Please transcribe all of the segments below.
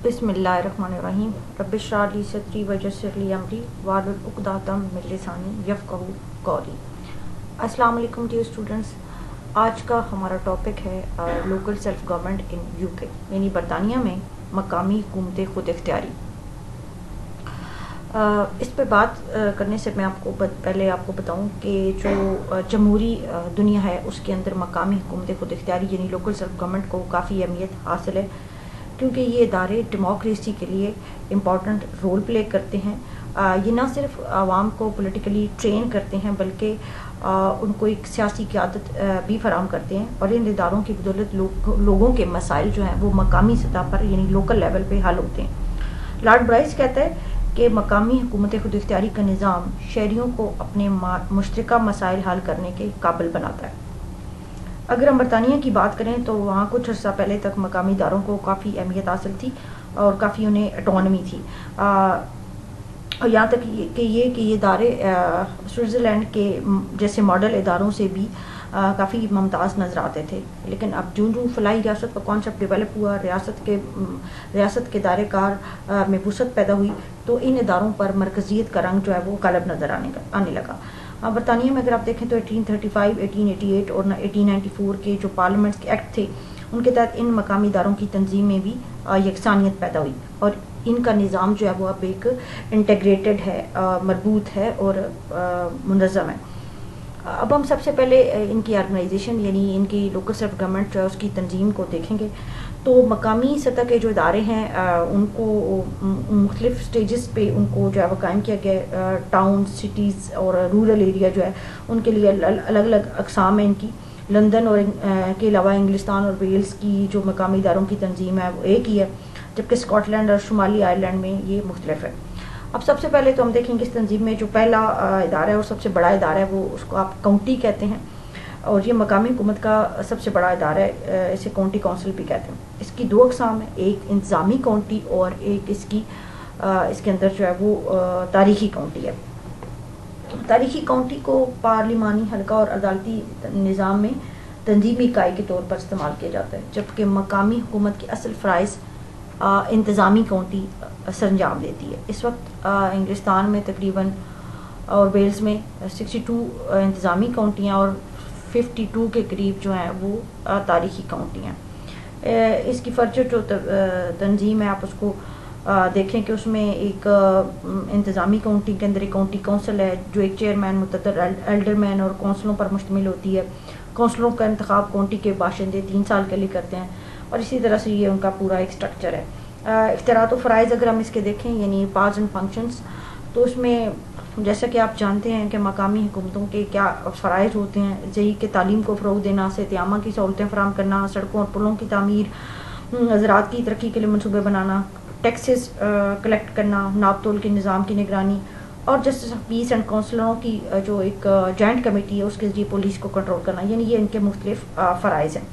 بسم اللہ الرحمن الرحیم رب اشرح لی صدری ویسر لی امری واحلل عقدۃ من لسانی یفقہوا قولی۔ السلام علیکم ڈیئر اسٹوڈنٹس، آج کا ہمارا ٹاپک ہے local self government in you کے، یعنی برطانیہ میں مقامی حکومت خود اختیاری۔ اس پہ بات کرنے سے میں پہلے آپ کو بتاؤں کہ جو جمہوری دنیا ہے اس کے اندر مقامی حکومت خود اختیاری یعنی لوکل سیلف گورنمنٹ کو کافی اہمیت حاصل ہے، کیونکہ یہ ادارے ڈیموکریسی کے لیے امپورٹنٹ رول پلے کرتے ہیں۔ یہ نہ صرف عوام کو پولیٹیکلی ٹرین کرتے ہیں بلکہ ان کو ایک سیاسی قیادت بھی فراہم کرتے ہیں، اور ان اداروں کی بدولت لوگوں کے مسائل جو ہیں وہ مقامی سطح پر یعنی لوکل لیول پہ حل ہوتے ہیں۔ لارڈ برائس کہتا ہے کہ مقامی حکومت خود اختیاری کا نظام شہریوں کو اپنے مشترکہ مسائل حل کرنے کے قابل بناتا ہے۔ اگر ہم برطانیہ کی بات کریں تو وہاں کچھ عرصہ پہلے تک مقامی اداروں کو کافی اہمیت حاصل تھی اور کافی انہیں اٹانومی تھی، اور یہاں تک کہ یہ ادارے سوئٹزرلینڈ کے جیسے ماڈل اداروں سے بھی کافی ممتاز نظر آتے تھے۔ لیکن اب جوں فلاحی ریاست کا کانسیپٹ ڈیولپ ہوا، ریاست کے دائرہ کار میں وسعت پیدا ہوئی، تو ان اداروں پر مرکزیت کا رنگ جو ہے وہ غالب نظر آنے لگا۔ برطانیہ میں اگر آپ دیکھیں تو 1835، 1888 اور 1894 کے جو پارلیمنٹس کے ایکٹ تھے ان کے تحت ان مقامی اداروں کی تنظیم میں بھی یکسانیت پیدا ہوئی، اور ان کا نظام جو ہے وہ اب ایک انٹیگریٹڈ ہے، مربوط ہے اور منظم ہے۔ اب ہم سب سے پہلے ان کی آرگنائزیشن یعنی ان کی لوکل سیلف گورنمنٹ جو ہے اس کی تنظیم کو دیکھیں گے تو مقامی سطح کے جو ادارے ہیں ان کو مختلف سٹیجز پہ ان کو جو ہے وہ قائم کیا گیا ہے۔ ٹاؤن، سٹیز اور رورل ایریا جو ہے ان کے لیے الگ الگ اقسام ہیں ان کی۔ لندن اور کے علاوہ انگلستان اور ویلز کی جو مقامی اداروں کی تنظیم ہے وہ ایک ہی ہے، جبکہ اسکاٹ لینڈ اور شمالی آئرلینڈ میں یہ مختلف ہے۔ اب سب سے پہلے تو ہم دیکھیں گے اس تنظیم میں جو پہلا ادارہ ہے اور سب سے بڑا ادارہ ہے وہ اس کو آپ کاؤنٹی کہتے ہیں، اور یہ مقامی حکومت کا سب سے بڑا ادارہ ہے، اسے کاؤنٹی کونسل بھی کہتے ہیں۔ اس کی دو اقسام ہیں، ایک انتظامی کاؤنٹی اور ایک اس کے اندر جو ہے وہ تاریخی کاؤنٹی ہے۔ تاریخی کاؤنٹی کو پارلیمانی حلقہ اور عدالتی نظام میں تنظیمی اکائی کے طور پر استعمال کیا جاتا ہے، جبکہ مقامی حکومت کے اصل فرائض انتظامی کاؤنٹی سر انجام دیتی ہے۔ اس وقت انگلستان میں تقریباً اور ویلز میں 62 انتظامی کاؤنٹیاں اور 52 کے قریب جو ہیں وہ تاریخی کاؤنٹی ہیں۔ اس کی فرج جو تنظیم ہے آپ اس کو دیکھیں کہ اس میں ایک انتظامی کاؤنٹی کے اندر ایک کاؤنٹی کونسل ہے جو ایک چیئرمین، متعدد ایلڈرمین اور کونسلوں پر مشتمل ہوتی ہے۔ کونسلوں کا انتخاب کاؤنٹی کے باشندے 3 سال کے لیے کرتے ہیں، اور اسی طرح سے یہ ان کا پورا ایک سٹرکچر ہے۔ اختیارات و فرائض اگر ہم اس کے دیکھیں یعنی پاورز اینڈ فنکشنز، تو اس میں جیسا کہ آپ جانتے ہیں کہ مقامی حکومتوں کے کیا فرائض ہوتے ہیں، جیسے کہ تعلیم کو فروغ دینا، صحت عامہ کی سہولتیں فراہم کرنا، سڑکوں اور پلوں کی تعمیر، زراعت کی ترقی کے لیے منصوبے بنانا، ٹیکسز کلیکٹ کرنا، ناپ تول کے نظام کی نگرانی، اور جسٹس آف پیس اینڈ کونسلروں کی جو ایک جوائنٹ کمیٹی ہے اس کے ذریعے پولیس کو کنٹرول کرنا، یعنی یہ ان کے مختلف فرائض ہیں۔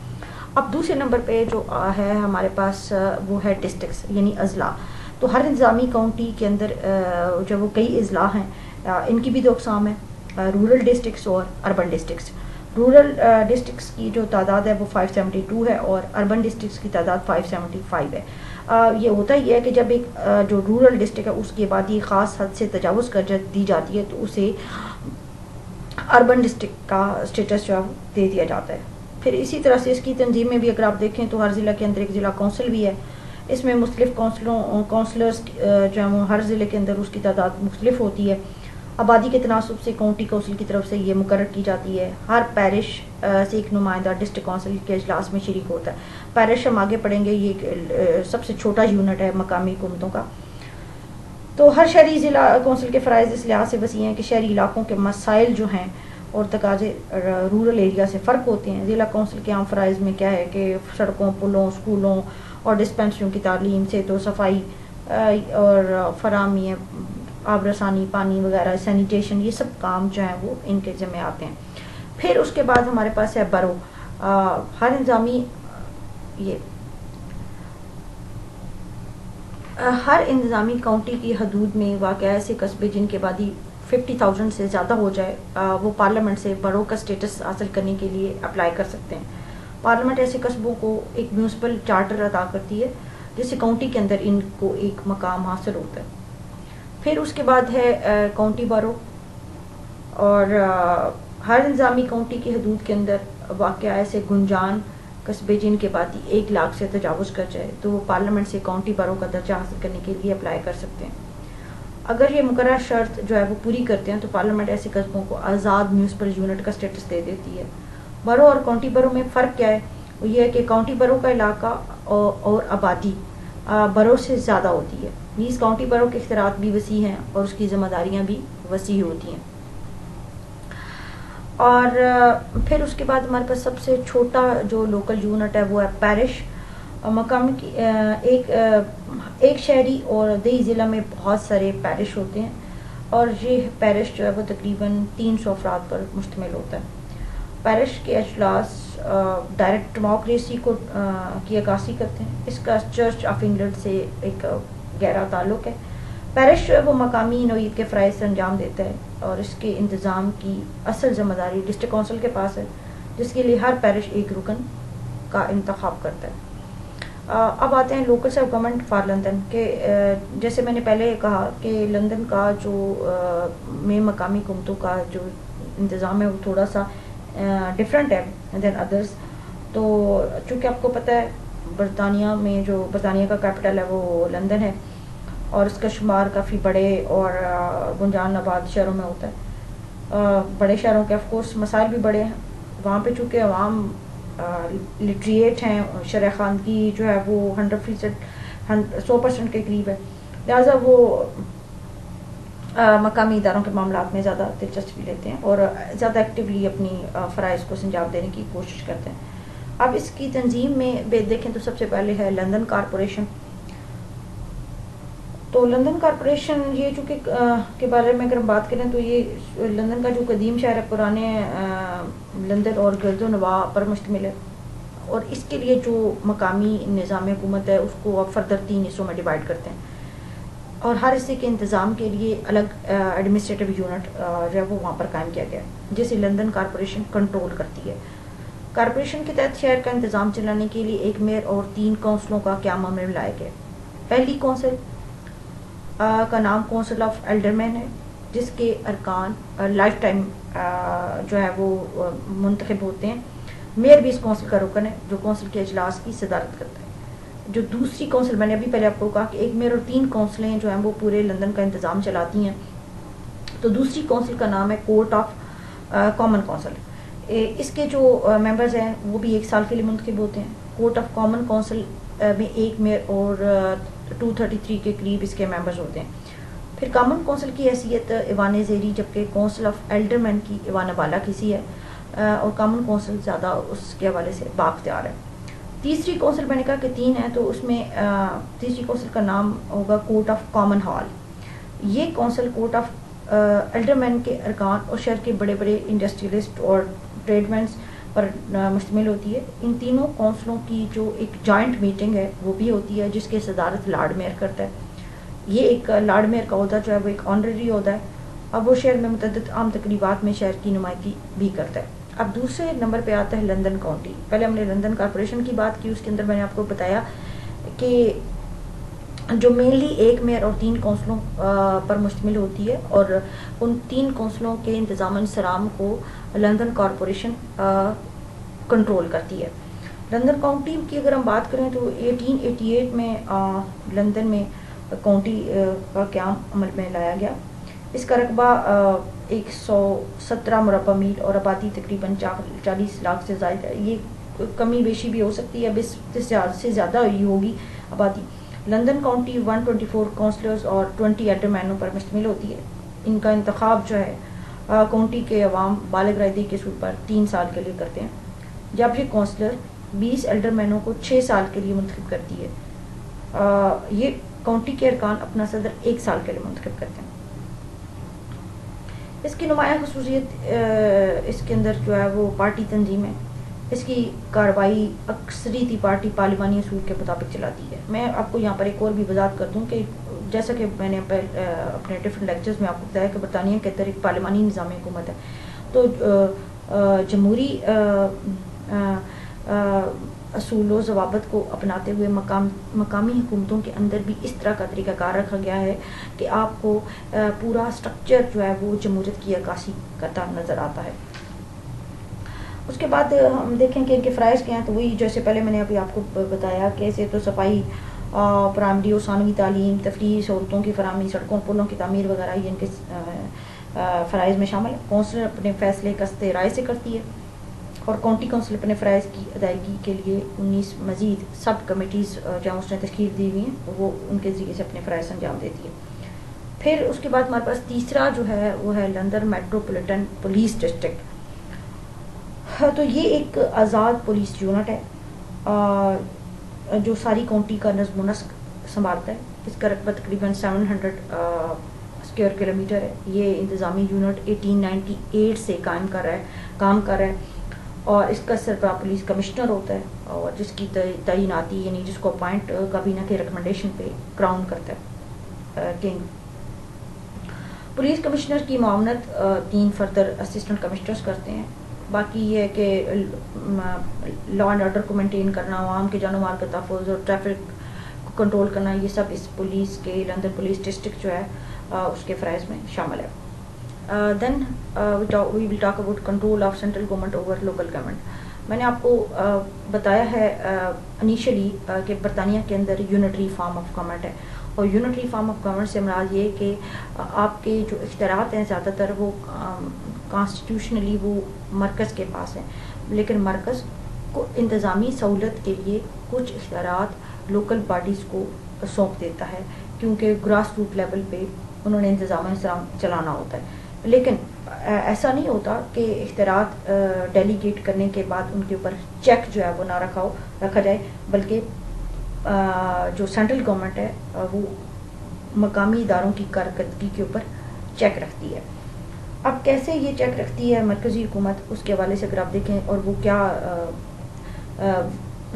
اب دوسرے نمبر پہ جو ہے ہمارے پاس وہ ہے ڈسٹرکٹس یعنی اضلاع۔ تو ہر انتظامی کاؤنٹی کے اندر جو وہ کئی اضلاع ہیں، ان کی بھی 2 اقسام ہیں، رورل ڈسٹرکٹس اور اربن ڈسٹرکٹس۔ رورل ڈسٹرکٹس کی جو تعداد ہے وہ 572 ہے اور اربن ڈسٹرکٹس کی تعداد 575 ہے۔ یہ ہوتا ہی ہے کہ جب ایک جو رورل ڈسٹرکٹ ہے اس کی آبادی خاص حد سے تجاوز کر دی جاتی ہے تو اسے اربن ڈسٹرکٹ کا اسٹیٹس جو ہے دے دیا جاتا ہے۔ پھر اسی طرح سے اس کی تنظیم میں بھی اگر آپ دیکھیں تو ہر ضلع کے اندر ایک ضلع کونسل بھی ہے۔ اس میں مختلف کونسلرز جو ہیں ہر ضلع کے اندر اس کی تعداد مختلف ہوتی ہے۔ آبادی کے تناسب سے کاؤنٹی کونسل کی طرف سے یہ مقرر کی جاتی ہے۔ ہر پیرش سے ایک نمائندہ ڈسٹرکٹ کونسل کے اجلاس میں شریک ہوتا ہے۔ پیرش ہم آگے پڑھیں گے، یہ سب سے چھوٹا یونٹ ہے مقامی حکومتوں کا۔ تو ہر شہری ضلع کونسل کے فرائض اس لحاظ سے وسیع ہیں کہ شہری علاقوں کے مسائل جو ہیں اور تقاضے رورل ایریا سے فرق ہوتے ہیں۔ ضلع کونسل کے عام فرائض میں کیا ہے کہ سڑکوں، پلوں، اسکولوں اور ڈسپنسریوں کی تعلیم، صحت و صفائی اور فراہمی آب رسانی، پانی وغیرہ، سینیٹیشن، یہ سب کام جو ہیں وہ ان کے ذمہ آتے ہیں۔ پھر اس کے بعد ہمارے پاس ہے برو۔ ہر انتظامی کاؤنٹی کی حدود میں واقع ایسے قصبے جن کی آبادی 50,000 سے زیادہ ہو جائے وہ پارلیمنٹ سے برو کا سٹیٹس حاصل کرنے کے لیے اپلائی کر سکتے ہیں۔ پارلیمنٹ ایسے قصبوں کو ایک میونسپل چارٹر عطا کرتی ہے جس سے کاؤنٹی کے اندر ان کو ایک مقام حاصل ہوتا ہے. پھر اس کے بعد ہے کاؤنٹی بارو، اور ہر انتظامی کاؤنٹی کی حدود کے اندر واقع ایسے گنجان قصبے جن کے آبادی 1 لاکھ سے تجاوز کر جائے تو وہ پارلیمنٹ سے کاؤنٹی بارو کا درجہ حاصل کرنے کے لیے اپلائی کر سکتے ہیں. اگر یہ مقررہ شرط جو ہے وہ پوری کرتے ہیں تو پارلیمنٹ ایسے قصبوں کو آزاد میونسپل یونٹ کا اسٹیٹس دے دیتی ہے. بارو اور کاؤنٹی بارو میں فرق کیا ہے؟ وہ یہ ہے کہ کاؤنٹی بارو کا علاقہ اور آبادی بارو سے زیادہ ہوتی ہے. نیز کاؤنٹی بارو کے اختیارات بھی وسیع ہیں اور اس کی ذمہ داریاں بھی وسیع ہوتی ہیں. اور پھر اس کے بعد ہمارے پاس سب سے چھوٹا جو لوکل یونٹ ہے وہ ہے پیرش. مقامی کی ایک شہری اور دیہی ضلع میں بہت سارے پیرش ہوتے ہیں، اور یہ پیرش جو ہے وہ تقریباً 300 افراد پر مشتمل ہوتا ہے. پیرش کے اجلاس ڈائریکٹ ڈیموکریسی کی عکاسی کرتے ہیں. اس کا چرچ آف انگلینڈ سے ایک گہرا تعلق ہے. پیرش جو ہے وہ مقامی نوعیت کے فرائض سے انجام دیتا ہے اور اس کے انتظام کی اصل ذمہ داری ڈسٹرکٹ کونسل کے پاس ہے، جس کے لیے ہر پیرش ایک رکن کا انتخاب کرتا ہے. اب آتے ہیں local self government for London کہ جیسے میں نے پہلے کہا کہ لندن کا جو میں مقامی حکومتوں کا جو انتظام ہے وہ تھوڑا سا ڈفرینٹ ہے دین ادرس. تو چونکہ آپ کو پتہ ہے برطانیہ میں جو برطانیہ کا کیپٹل ہے وہ لندن ہے، اور اس کا شمار کافی بڑے اور گنجان آباد شہروں میں ہوتا ہے. بڑے شہروں کے آف کورس مسائل بھی بڑے ہیں. وہاں پہ چونکہ عوام لٹریٹ ہیں، شرح خواندگی جو ہے وہ 100% کے قریب ہے، لہٰذا وہ مقامی اداروں کے معاملات میں زیادہ دلچسپی لیتے ہیں اور زیادہ ایکٹیولی اپنی فرائض کو سنجاب دینے کی کوشش کرتے ہیں. اب اس کی تنظیم میں دیکھیں تو سب سے پہلے ہے لندن کارپوریشن. تو لندن کارپوریشن یہ چونکہ کے بارے میں اگر ہم بات کریں تو یہ لندن کا جو قدیم شہر ہے پرانے لندن اور گرد و نواح پر مشتمل ہے، اور اس کے لیے جو مقامی نظام حکومت ہے اس کو اب فردر 3 حصوں میں ڈیوائڈ کرتے ہیں، اور ہر حصے کے انتظام کے لیے الگ ایڈمنسٹریٹو یونٹ جو ہے وہ وہاں پر قائم کیا گیا ہے جسے لندن کارپوریشن کنٹرول کرتی ہے. کارپوریشن کے تحت شہر کا انتظام چلانے کے لیے 1 میئر اور 3 کونسلوں کا قیام عمل میں لایا گیا. پہلی کونسل کا نام کونسل آف ایلڈرمین ہے، جس کے ارکان لائف ٹائم جو ہے وہ منتخب ہوتے ہیں. میئر بھی اس کونسل کا رکن ہے جو کونسل کے اجلاس کی صدارت کرتا ہے. جو دوسری کونسل، میں نے ابھی پہلے آپ کو کہا کہ 1 میئر اور 3 کونسلیں جو ہیں وہ پورے لندن کا انتظام چلاتی ہیں. تو دوسری کونسل کا نام ہے کورٹ آف کامن کونسل. اس کے جو ممبرز ہیں وہ بھی 1 سال کے لیے منتخب ہوتے ہیں. کورٹ آف کامن کونسل میں 1 میئر اور 233 کے قریب اس کے ممبرز ہوتے ہیں. پھر کامن کونسل کی حیثیت ایوان زیری، جبکہ کونسل آف ایلڈرمین کی ایوان بالا کسی ہے، اور کامن کونسل زیادہ اس کے حوالے سے بااختیار ہے. تیسری کونسل میں نے کہا کہ 3 ہے، تو اس میں تیسری کونسل کا نام ہوگا کورٹ آف کامن ہال. یہ کونسل کورٹ آف ایلڈرمین کے ارکان اور شہر کے بڑے بڑے انڈسٹریلسٹ اور ٹریڈمینس پر مشتمل ہوتی ہے. ان تینوں کونسلوں کی جو ایک جوائنٹ میٹنگ ہے وہ بھی ہوتی ہے جس کی صدارت لارڈ میئر کرتا ہے. یہ ایک لارڈ میئر کا عہدہ جو ہے وہ ایک آنرری عہدہ ہے. اب وہ شہر میں متعدد عام تقریبات میں شہر کی نمائندگی بھی کرتا ہے. اب دوسرے نمبر پہ آتا ہے لندن کاؤنٹی. پہلے ہم نے لندن کارپوریشن کی بات کی، اس کے اندر میں نے آپ کو بتایا کہ جو مینلی 1 میئر اور 3 کونسلوں پر مشتمل ہوتی ہے، اور ان 3 کونسلوں کے انتظام انصرام کو لندن کارپوریشن کنٹرول کرتی ہے. لندن کاؤنٹی کی اگر ہم بات کریں تو 1888 میں لندن میں کاؤنٹی کا قیام عمل میں لایا گیا. اس کا رقبہ 117 مربع میل اور آبادی تقریباً 40 لاکھ سے زائد ہے. یہ کمی بیشی بھی ہو سکتی ہے، اب اس سے زیادہ ہی ہوگی آبادی. لندن کاؤنٹی 124 کونسلرز اور 20 ایلڈرمینوں پر مشتمل ہوتی ہے. ان کا انتخاب جو ہے کاؤنٹی کے عوام بالغ رائے کے اصول پر 3 سال کے لیے کرتے ہیں، جب یہ کونسلر 20 ایلڈرمینوں کو 6 سال کے لیے منتخب کرتی ہے. یہ کاؤنٹی کے ارکان اپنا صدر 1 سال کے لیے منتخب کرتے ہیں. اس کی نمایاں خصوصیت اس کے اندر جو ہے وہ پارٹی تنظیم ہے. اس کی کارروائی اکثریتی پارٹی پارلیمانی اصول کے مطابق چلاتی ہے. میں آپ کو یہاں پر ایک اور بھی وضاحت کر دوں کہ جیسا کہ میں نے اپنے ڈفرینٹ لیکچرز میں آپ کو بتایا کہ برطانیہ کے اندر ایک پارلیمانی نظام حکومت ہے. تو جمہوری اصول و ضوابط کو اپناتے ہوئے مقامی حکومتوں کے اندر بھی اس طرح کا طریقہ کار رکھا گیا ہے کہ آپ کو پورا سٹرکچر جو ہے وہ جمہوریت کی عکاسی کرتا نظر آتا ہے۔ اس کے بعد ہم دیکھیں کہ ان کے فرائض کیا ہیں، تو وہی جیسے پہلے میں نے ابھی آپ کو بتایا کہ ایسے تو صفائی، پرائمری اور ثانوی تعلیم، تفریحی سہولتوں کی فراہمی، سڑکوں پلوں کی تعمیر وغیرہ یہ ان کے فرائض میں شامل ہے۔ کونسلر اپنے فیصلے قصد رائے سے کرتی ہے، اور کاؤنٹی کونسل اپنے فرائض کی ادائیگی کے لیے 19 مزید سب کمیٹیز جہاں اس نے تشکیل دی ہوئی ہیں وہ ان کے ذریعے سے اپنے فرائض انجام دیتی ہے۔ پھر اس کے بعد ہمارے پاس تیسرا جو ہے وہ ہے لندن میٹروپولیٹن پولیس ڈسٹرکٹ۔ تو یہ ایک آزاد پولیس یونٹ ہے جو ساری کاؤنٹی کا نظم و نسق سنبھالتا ہے۔ اس کا رقبہ تقریباً 700 اسکوائر کلومیٹر ہے۔ یہ انتظامی یونٹ 1898 سے کام کر رہا ہے، اور اس کا سربراہ پولیس کمشنر ہوتا ہے، اور جس کی تعیناتی یعنی جس کو اپوائنٹ کابینہ کے ریکمنڈیشن پہ کراؤن کرتا ہے کنگ۔ پولیس کمشنر کی معاونت 3 فردر اسسٹنٹ کمشنرز کرتے ہیں۔ باقی یہ ہے کہ لا اینڈ آرڈر کو مینٹین کرنا، عوام کے جان و مال کا تحفظ اور ٹریفک کو کنٹرول کرنا، یہ سب اس پولیس کے لندن پولیس ڈسٹرکٹ جو ہے اس کے فرائض میں شامل ہے۔ Then we will talk about control of central government over local government۔ میں نے آپ کو بتایا ہے انیشلی کہ برطانیہ کے اندر یونٹری فارم آف گورنمنٹ ہے، اور یونٹری فارم آف گورنمنٹ سے مراد یہ کہ آپ کے جو اختیارات ہیں زیادہ تر وہ کانسٹیٹیوشنلی وہ مرکز کے پاس ہیں، لیکن مرکز کو انتظامی سہولت کے لیے کچھ اختیارات لوکل باڈیز کو سونپ دیتا ہے، کیونکہ گراس روٹ لیول پہ انہوں نے انتظام چلانا ہوتا ہے۔ لیکن ایسا نہیں ہوتا کہ اختیارات ڈیلیگیٹ کرنے کے بعد ان کے اوپر چیک جو ہے وہ نہ رکھا جائے، بلکہ جو سینٹرل گورنمنٹ ہے وہ مقامی اداروں کی کارکردگی کے اوپر چیک رکھتی ہے۔ اب کیسے یہ چیک رکھتی ہے مرکزی حکومت، اس کے حوالے سے اگر آپ دیکھیں اور وہ کیا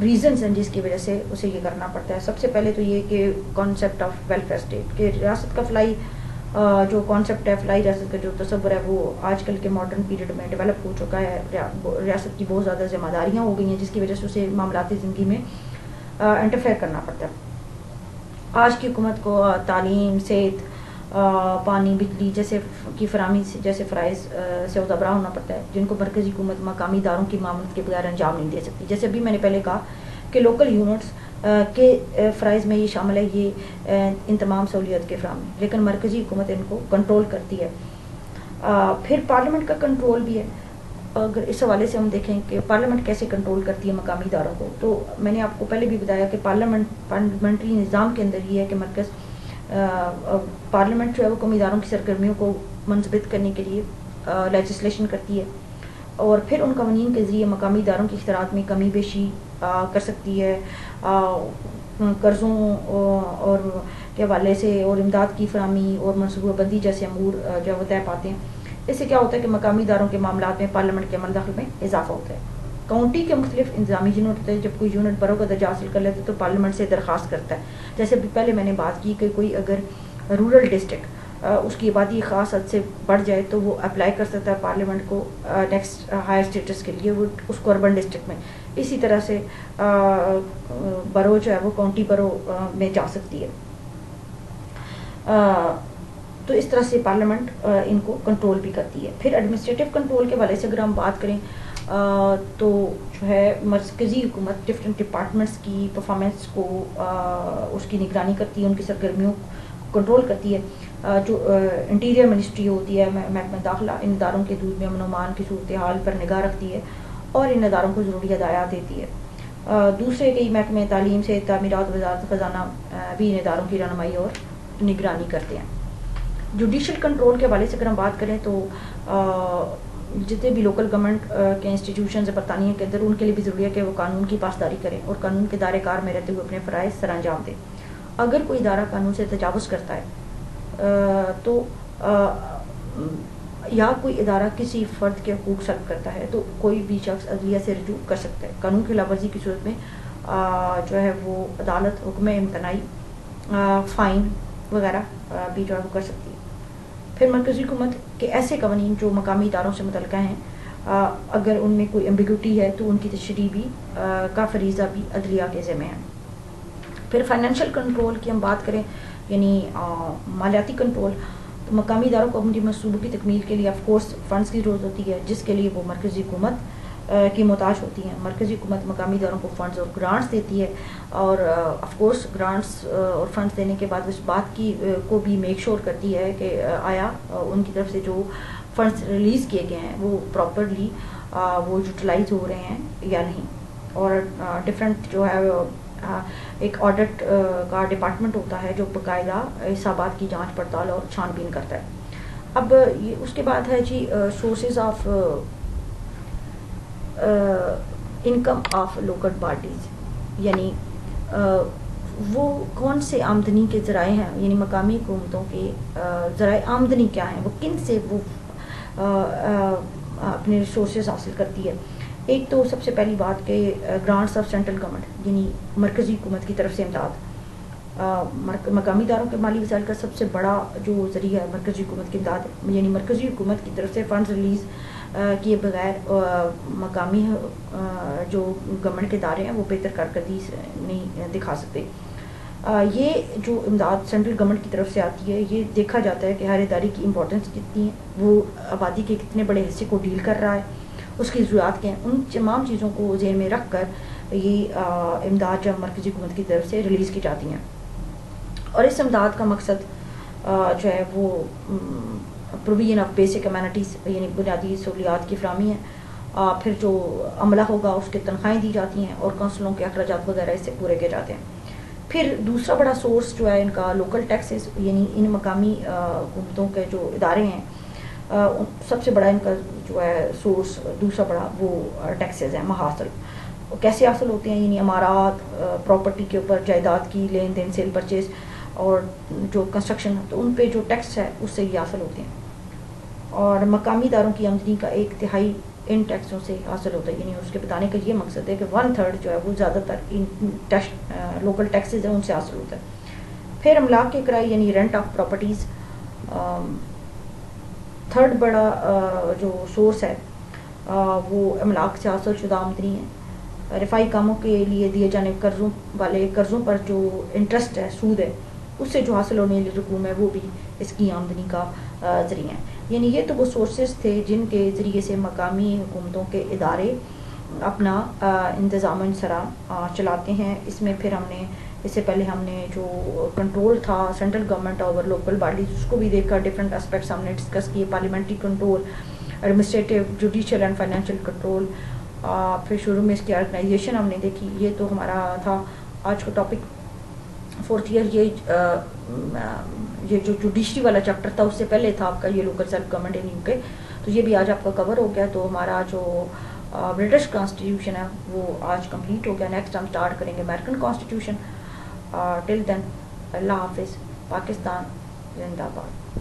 ریزنز ہیں جس کی وجہ سے اسے یہ کرنا پڑتا ہے۔ سب سے پہلے تو یہ کہ کانسیپٹ آف ویلفیئر اسٹیٹ، کہ ریاست کا فلاحی جو کانسیپٹ ہے، فلاحی ریاست کا جو تصور ہے وہ آج کل کے ماڈرن پیریڈ میں ڈیولپ ہو چکا ہے۔ ریاست کی بہت زیادہ ذمہ داریاں ہو گئی ہیں جس کی وجہ سے اسے معاملاتی زندگی میں انٹرفیئر کرنا پڑتا ہے۔ آج کی حکومت کو تعلیم، صحت، پانی، بجلی جیسے کی فراہمی جیسے فرائض سے عہدہ ہونا پڑتا ہے، جن کو مرکزی حکومت مقامی اداروں کی معاونت کے بغیر انجام نہیں دے سکتی۔ جیسے ابھی میں نے پہلے کہا کہ لوکل یونٹس کے فرائض میں یہ شامل ہے یہ ان تمام سہولیات کے فراہمی، لیکن مرکزی حکومت ان کو کنٹرول کرتی ہے۔ پھر پارلیمنٹ کا کنٹرول بھی ہے۔ اگر اس حوالے سے ہم دیکھیں کہ پارلیمنٹ کیسے کنٹرول کرتی ہے مقامی اداروں کو، تو میں نے آپ کو پہلے بھی بتایا کہ پارلیمنٹری نظام کے اندر یہ ہے کہ مرکز پارلیمنٹ جو ہے وہ قومی اداروں کی سرگرمیوں کو منضبط کرنے کے لیے لیجسلیشن کرتی ہے، اور پھر ان قوانین کے ذریعے مقامی اداروں کے اختیارات میں کمی بیشی کر سکتی ہے، قرضوں اور کے حوالے سے اور امداد کی فراہمی اور منصوبہ بندی جیسے امور جو ہے وہ طے پاتے ہیں۔ اس سے کیا ہوتا ہے کہ مقامی اداروں کے معاملات میں پارلیمنٹ کے عمل دخل میں اضافہ ہوتا ہے۔ کاؤنٹی کے مختلف انتظامی یونٹ ہوتے ہیں، جب کوئی یونٹ برو کا درجہ حاصل کر لیتا ہے تو پارلیمنٹ سے درخواست کرتا ہے۔ جیسے ابھی پہلے میں نے بات کی کہ کوئی اگر رورل ڈسٹرکٹ اس کی آبادی خاص حد سے بڑھ جائے تو وہ اپلائی کر سکتا ہے پارلیمنٹ کو نیکسٹ ہائر اسٹیٹس کے لیے، وہ اس کو اربن ڈسٹرکٹ میں۔ اسی طرح سے برو جو ہے وہ کاؤنٹی برو میں جا سکتی ہے۔ تو اس طرح سے پارلیمنٹ ان کو کنٹرول بھی کرتی ہے۔ پھر ایڈمنسٹریٹو کنٹرول کے حوالے سے اگر ہم بات کریں تو جو ہے مرکزی حکومت ڈفرینٹ ڈپارٹمنٹس کی پرفارمنس کو اس کی نگرانی کرتی ہے، ان کی سرگرمیوں کو کنٹرول کرتی ہے۔ جو انٹیریئر منسٹری ہوتی ہے، محکمہ داخلہ، ان اداروں کے حدود میں امن و امان کی صورتحال پر نگاہ رکھتی ہے اور ان اداروں کو ضروری ہدایات دیتی ہے۔ دوسرے کئی محکمہ تعلیم سے تعمیرات، وزارت خزانہ بھی ان اداروں کی رہنمائی اور نگرانی کرتے ہیں۔ جوڈیشل کنٹرول کے حوالے سے اگر ہم بات کریں تو جتنے بھی لوکل گورنمنٹ کے انسٹیٹیوشنز برطانیہ کے اندر، ان کے لیے بھی ضروری ہے کہ وہ قانون کی پاسداری کریں اور قانون کے دائرۂ کار میں رہتے ہوئے اپنے فرائض سر انجام دیں۔ اگر کوئی ادارہ قانون سے تجاوز کرتا ہے تو یا کوئی ادارہ کسی فرد کے حقوق سلب کرتا ہے تو کوئی بھی شخص عدلیہ سے رجوع کر سکتا ہے۔ قانون کی خلاف ورزی کی صورت میں جو ہے وہ عدالت حکم امتناعی، فائن وغیرہ بھی جو ہے وہ کر سکتی ہے۔ پھر مرکزی حکومت کے ایسے قوانین جو مقامی اداروں سے متعلقہ ہیں اگر ان میں کوئی ایمبیگوٹی ہے تو ان کی تشریح بھی کا فریضہ بھی عدلیہ کے ذمہ ہے. پھر فائنینشیل کنٹرول کی ہم بات کریں یعنی مالیاتی کنٹرول، تو مقامی اداروں کو اپنی منصوبوں کی تکمیل کے لیے آف کورس فنڈز کی ضرورت ہوتی ہے، جس کے لیے وہ مرکزی حکومت کی محتاج ہوتی ہیں. مرکزی حکومت مقامی اداروں کو فنڈز اور گرانٹس دیتی ہے، اور آف کورس گرانٹس اور فنڈز دینے کے بعد اس بات کی کو بھی میک شور کرتی ہے کہ آیا ان کی طرف سے جو فنڈز ریلیز کیے گئے ہیں وہ پراپرلی وہ یوٹیلائز ہو رہے ہیں یا نہیں. اور ڈفرینٹ جو ہے ایک آڈٹ کا ڈپارٹمنٹ ہوتا ہے جو باقاعدہ حسابات کی جانچ پڑتال اور چھان بین کرتا ہے. اب اس کے بعد ہے جی sources of income of local bodies, یعنی وہ کون سے آمدنی کے ذرائع ہیں، یعنی مقامی حکومتوں کے ذرائع آمدنی کیا ہیں، وہ کن سے وہ اپنے ریسورسز حاصل کرتی ہے. ایک تو سب سے پہلی بات کہ گرانٹس آف سینٹرل گورنمنٹ، یعنی مرکزی حکومت کی طرف سے امداد. مقامی اداروں کے مالی وسائل کا سب سے بڑا جو ذریعہ ہے مرکزی حکومت کی امداد، یعنی مرکزی حکومت کی طرف سے فنڈز ریلیز کیے بغیر مقامی جو گورنمنٹ کے ادارے ہیں وہ بہتر کارکردگی نہیں دکھا سکتے. یہ جو امداد سینٹرل گورنمنٹ کی طرف سے آتی ہے، یہ دیکھا جاتا ہے کہ ہر ادارے کی امپورٹنس کتنی ہے، وہ آبادی کے کتنے بڑے حصے کو ڈیل کر رہا ہے، اس کی ضروریات کیا ہیں. ان تمام چیزوں کو ذہن میں رکھ کر یہ امداد جو مرکزی حکومت کی طرف سے ریلیز کی جاتی ہیں. اور اس امداد کا مقصد جو ہے وہ پروویژن آف بیسک امینٹیز، یعنی بنیادی سہولیات کی فراہمی ہے. پھر جو عملہ ہوگا اس کے تنخواہیں دی جاتی ہیں اور کونسلوں کے اخراجات وغیرہ اس سے پورے کیے جاتے ہیں. پھر دوسرا بڑا سورس جو ہے ان کا لوکل ٹیکسز، یعنی ان مقامی حکومتوں کے جو ادارے ہیں سب سے بڑا ان کا جو ہے سورس دوسرا بڑا وہ ٹیکسز ہیں. محاصل کیسے حاصل ہوتے ہیں، یعنی امارات، پراپرٹی کے اوپر، جائیداد کی لین دین، سیل پرچیز، اور جو کنسٹرکشن، تو ان پہ جو ٹیکس ہے اس سے یہ حاصل ہوتے ہیں. اور مقامی اداروں کی آمدنی کا 1/3 ان ٹیکسوں سے حاصل ہوتا ہے. یعنی اس کے بتانے کا یہ مقصد ہے کہ 1/3 جو ہے وہ زیادہ تر ان لوکل ٹیکسز ہیں ان سے حاصل ہوتا ہے. پھر املاک کے کرائے یعنی رینٹ آف پراپرٹیز. تھرڈ بڑا جو سورس ہے وہ املاک سے حاصل شدہ آمدنی ہے. رفائی کاموں کے لیے دیے جانے قرضوں پر جو انٹرسٹ ہے، سود ہے، اس سے جو حاصل ہونے والی رقوم ہے وہ بھی اس کی آمدنی کا ذریعہ ہے. یعنی یہ تو وہ سورسز تھے جن کے ذریعے سے مقامی حکومتوں کے ادارے اپنا انتظام و انصرام چلاتے ہیں. اس میں پھر اس سے پہلے ہم نے جو کنٹرول تھا central government over local bodies اس کو بھی دیکھا، ڈفرینٹ اسپیکٹس ہم نے ڈسکس کیے، parliamentary control, administrative, judicial and financial control. پھر شروع میں اس کی آرگنائزیشن ہم نے دیکھی. یہ تو ہمارا تھا آج کا ٹاپک 4th ایئر. یہ جو جوڈیشری والا چیپٹر تھا اس سے پہلے تھا آپ کا یہ لوکل سیلف گورنمنٹ ان UK، تو یہ بھی آج آپ کا کور ہو گیا. تو ہمارا جو برٹش کانسٹیٹیوشن ہے وہ آج کمپلیٹ ہو گیا. نیکسٹ ہم سٹارٹ کریں گے امریکن کانسٹیٹیوشن. ٹل دین اللہ حافظ. پاکستان زندہ باد.